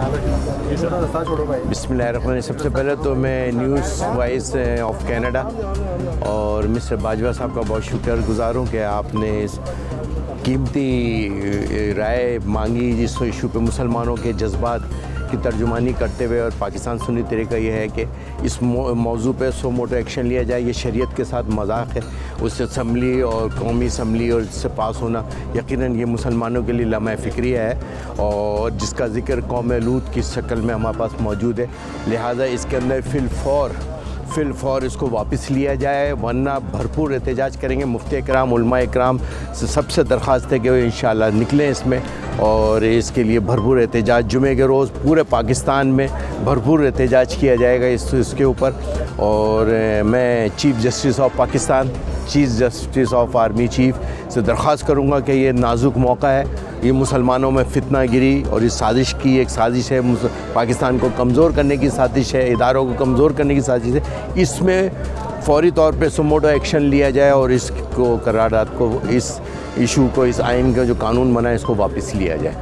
बिस्मिल्लाहिर्रहमानिर्रहीम। सबसे पहले तो मैं न्यूज़ वाइज ऑफ कनाडा और मिस्टर बाजवा साहब का बहुत शुक्रगुज़ार हूँ कि आपने इस कीमती राय मांगी जिस इशू पे मुसलमानों के जज्बात की तर्जुमानी करते हुए, और पाकिस्तान सुन्नी तरीका यह है कि इस मौजू पे सो मोटो एक्शन लिया जाए। ये शरीयत के साथ मजाक है। उस असम्बली और कौमी असम्बली और इससे पास होना यकीनन ये मुसलमानों के लिए लम्हा फ़िक्रिया है और जिसका ज़िक्र कौम लूत की शक्ल में हमारे पास मौजूद है। लिहाजा इसके अंदर फ़िलफ़ौर इसको वापस लिया जाए, वरना भरपूर एहतजाज करेंगे। मुफ्ती इकराम, उलमा इकराम से सबसे दरख्वास्त है कि वो इंशाअल्लाह निकलें इसमें, और इसके लिए भरपूर एहतजाज जुमे के रोज़ पूरे पाकिस्तान में भरपूर एहतजाज किया जाएगा इसके ऊपर। और मैं chief justice of Pakistan, chief justice of army chief से दरख्वास्त करूँगा कि ये नाजुक मौका है, ये मुसलमानों में फितना गिरी और इस साजिश की एक साजिश है, पाकिस्तान को कमज़ोर करने की साजिश है, इदारों को कमज़ोर करने की साजिश है। इसमें फ़ौरी तौर पे सुमोटो एक्शन लिया जाए और इसको करारदाद को, इस इशू को, इस आइन का जो कानून बना है, इसको वापस लिया जाए।